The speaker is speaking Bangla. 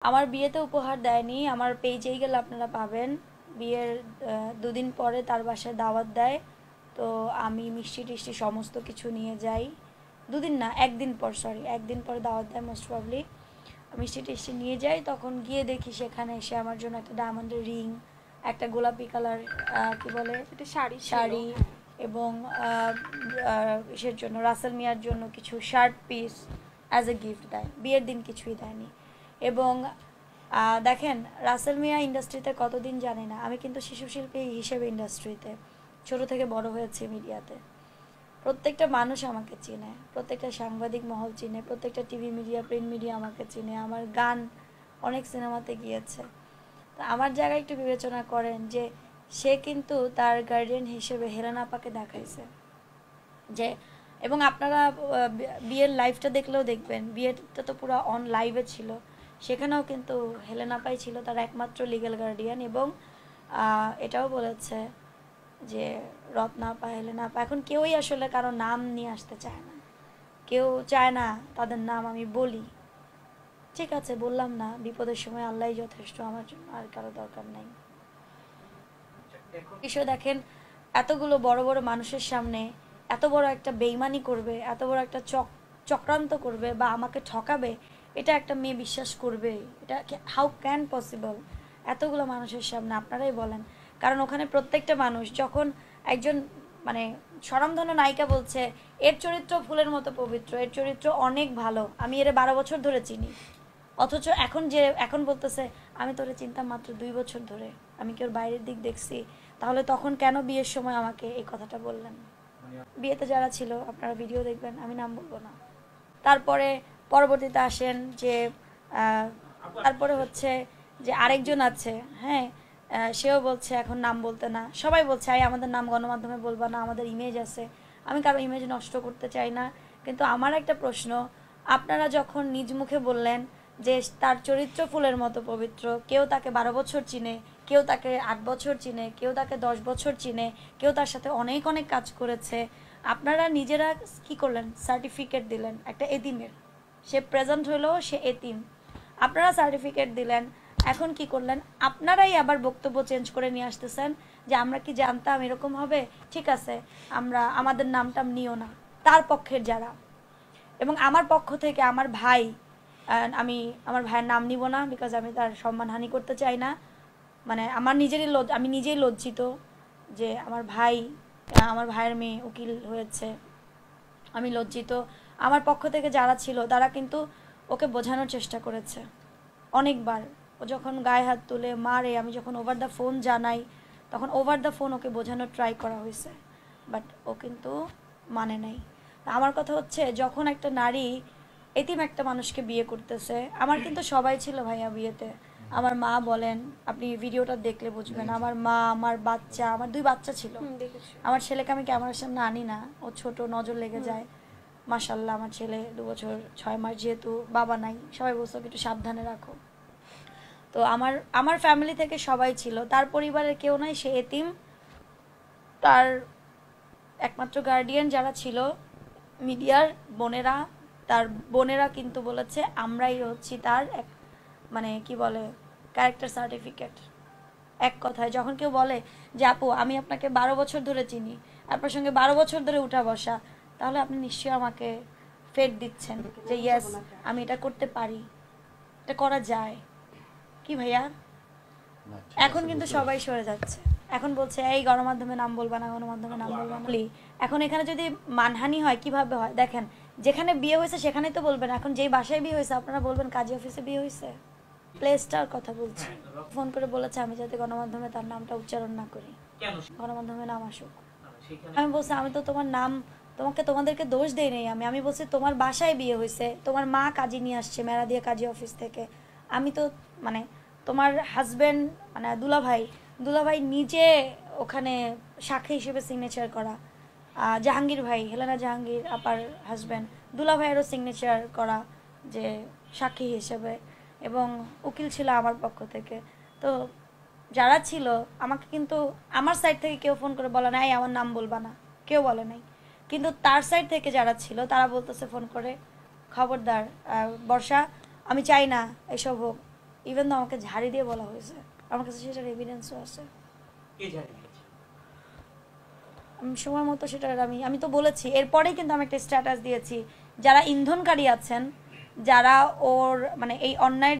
আমার বিয়েতে উপহার দেয়নি, আমার পেজেই গেলে আপনারা পাবেন। বিয়ের 2 দিন পরে তার বাসায় দাওয়াত দেয়, তো আমি মিষ্টি টিষ্টি সমস্ত কিছু নিয়ে যাই। 2 দিন না, 1 দিন পর, সরি 1 দিন পরে দাওয়াত দেয় মোস্ট প্রবলি। মিষ্টি টিষ্টি নিয়ে যাই, তখন গিয়ে দেখি সেখানে এসে আমার জন্য একটা ডায়মন্ডের রিং, একটা গোলাপি কালার কি বলে এটা শাড়ি শাড়ি, এবং ইসের জন্য রাসেল মিয়ার জন্য কিছু shirt piece as a gift দেয়। বিয়ের দিন কিছুই দেয়নি। এবং দেখেন, রাসেল মিয়া ইন্ডাস্ট্রিতে কতদিন জানি না, আমি কিন্তু শিশুশিল্পী হিসেবে ইন্ডাস্ট্রিতে ছোট থেকে বড় হয়েছি মিডিয়াতে। প্রত্যেকটা মানুষ আমাকে চিনে, প্রত্যেকটা সাংবাদিক মহল চিনে, প্রত্যেকটা টিভি মিডিয়া, প্রিন্ট মিডিয়া আমাকে চিনে, আমার গান অনেক সিনেমাতে গিয়েছে। তো আমার জায়গায় একটু বিবেচনা করেন যে সে কিন্তু তার গার্ডিয়ান হিসেবে হেলেনা আপাকে দেখাইছে যে, এবং আপনারা বিয়ের লাইভটা দেখলেও দেখবেন, বিয়েটা তো পুরো অন লাইভে ছিল, সেখানেও কিন্তু হেলেনা আপাই ছিল তার একমাত্র লিগ্যাল গার্ডিয়ান। এবং এটাও বলেছে যে রত্না আপা, হেলেনা আপা, এখন কেউই আসলে কারো নাম নিয়ে আসতে চায় না, কেউ চায় না তাদের নাম আমি বলি। ঠিক আছে, বললাম না, বিপদের সময় আল্লাহই যথেষ্ট আমার জন্য, আর কারো দরকার নাই। বিষয় দেখেন, এতগুলো বড় বড় মানুষের সামনে এত বড় একটা বেইমানি করবে, এত বড় একটা চক্রান্ত করবে বা আমাকে ঠকাবে, এটা একটা মেয়ে বিশ্বাস করবে? এটা হাউ ক্যান পসিবল এতগুলো মানুষের সামনে? আপনারাই বলেন। কারণ ওখানে প্রত্যেকটা মানুষ যখন একজন মানে স্বনামধন্য নায়িকা বলছে এর চরিত্র ফুলের মতো পবিত্র, এর চরিত্র অনেক ভালো, আমি এর 12 বছর ধরে চিনি, অথচ এখন বলতেছে আমি তোরে চিনতাম মাত্র 2 বছর ধরে, আমি কি ওর বাইরের দিক দেখছি? তাহলে তখন কেন বিয়ের সময় আমাকে এই কথাটা বললেন? বিয়েতে যারা ছিল আপনারা ভিডিও দেখবেন, আমি নাম বলবো না। তারপরে পরবর্তীতে আসেন যে তারপরে হচ্ছে যে আরেকজন আছে, হ্যাঁ, সেও বলছে এখন নাম বলতে না। সবাই বলছে আমাদের নাম গণমাধ্যমে বলবা না, আমাদের ইমেজ আছে। আমি কারো ইমেজ নষ্ট করতে চাই না, কিন্তু আমার একটা প্রশ্ন, আপনারা যখন নিজ মুখে বললেন যে তার চরিত্র ফুলের মতো পবিত্র, কেউ তাকে 12 বছর চিনে, কেউ তাকে 8 বছর চিনে, কেউ তাকে 10 বছর চিনে, কেউ তার সাথে অনেক অনেক কাজ করেছে, আপনারা নিজেরা কি করলেন? সার্টিফিকেট দিলেন একটা এতিমের, সে প্রেজেন্ট হলো, সে এতিম, আপনারা সার্টিফিকেট দিলেন। এখন কি করলেন? আপনারাই আবার বক্তব্য চেঞ্জ করে নিয়ে আসতেছেন যে আমরা কি জানতাম এরকম হবে? ঠিক আছে, আমরা আমাদের নামটাম নিও না, তার পক্ষের যারা। এবং আমার পক্ষ থেকে আমার ভাই, আমি আমার ভাইয়ের নাম নিব না, বিকজ আমি তার সম্মানহানি করতে চাই না। মানে আমি নিজেই লজ্জিত যে আমার ভাইয়ের মেয়ে উকিল হয়েছে, আমি লজ্জিত। আমার পক্ষ থেকে যারা ছিল তারা কিন্তু ওকে বোঝানোর চেষ্টা করেছে অনেকবার। ও যখন গায়ে হাত তুলে মারে, আমি যখন ওভার দ্য ফোন জানাই, তখন ওভার দ্য ফোন ওকে বোঝানোর ট্রাই করা হয়েছে, বাট ও কিন্তু মানে নাই। আমার কথা হচ্ছে, যখন একটা নারী এতিম একটা মানুষকে বিয়ে করতেছে, আমার কিন্তু সবাই ছিল ভাইয়া বিয়েতে। আমার মা বলেন, আপনি ভিডিওটা দেখলে বুঝবেন, আমার মা, আমার বাচ্চা, আমার 2 বাচ্চা ছিল। আমার ছেলেকে আমি ক্যামেরার সামনে আনি না, ও ছোট, নজর লেগে যায়। মাশাল্লাহ আমার ছেলে 2 বছর 6 মাস, যেহেতু বাবা নাই, সবাই বলছে একটু সাবধানে রাখো। তো আমার ফ্যামিলি থেকে সবাই ছিল, তার পরিবারের কেউ নাই, সে এতিম। তার একমাত্র গার্ডিয়ান যারা ছিল মিডিয়ার বোনেরা, তার বোনেরা কিন্তু বলেছে আমরাই হচ্ছি তার মানে কি বলে ক্যারেক্টার সার্টিফিকেট। এক কথায় যখন কেউ বলে যে আপু আমি আপনাকে 12 বছর ধরে চিনি, আপনার সঙ্গে 12 বছর ধরে উঠা বসা, তাহলে আপনি নিশ্চয়ই আমাকে ফেট দিচ্ছেন যে ইয়েস আমি এটা করতে পারি, এটা করা যায়। কি ভাইয়া? এখন কিন্তু সবাই সরে যাচ্ছে, এখন বলছে এই গণমাধ্যমে নাম বলবা না, গণমাধ্যমে নাম বলবা না। এখন এখানে যদি মানহানি হয় কিভাবে হয় দেখেন, যেখানে বিয়ে হয়েছে সেখানেই তো বলবেন। এখন যেই বাসায় বিয়ে হয়েছে আপনারা বলবেন কাজী অফিসে বিয়ে হয়েছে? প্লেসটার কথা বলছি। ফোন করে বলেছে আমি যাতে গণমাধ্যমে তার নামটা উচ্চারণ না করি, গণমাধ্যমে নাম আসুক। আমি বলছি আমি তো তোমাদেরকে দোষ দেই নাই, আমি বলছি তোমার বাসায় বিয়ে হয়েছে, তোমার মা কাজী নিয়ে আসছে মেরা দিয়ে কাজী অফিস থেকে। আমি তো মানে তোমার হাজবেন্ড মানে দুলাভাই নিজে ওখানে সাক্ষী হিসেবে সিগনেচার করা, জাহাঙ্গীর ভাই, হেলেনা জাহাঙ্গীর আপার হাজবেন্ড, দুলাভাইয়েরও সিগনেচার করা যে সাক্ষী হিসেবে, এবং উকিল ছিল আমার পক্ষ থেকে। তো যারা ছিল আমাকে কিন্তু আমার সাইড থেকে কেউ ফোন করে বলে নাই আমার নাম বলবা না, কেউ বলে নাই। কিন্তু তার সাইড থেকে যারা ছিল তারা বলতেছে ফোন করে খবরদার বর্ষা, আমি চাই না এসব হোক, ইভেন তো আমাকে ঝাড়ি দিয়ে বলা হয়েছে, আমার কাছে সেটার এভিডেন্সও আছে। আমি সময় মতো সেটা আমি তো বলেছি, এরপরেই কিন্তু আমি একটা স্ট্যাটাস দিয়েছি, যারা ইন্ধনকারী আছেন, যারা ওর মানে এই অন্যায়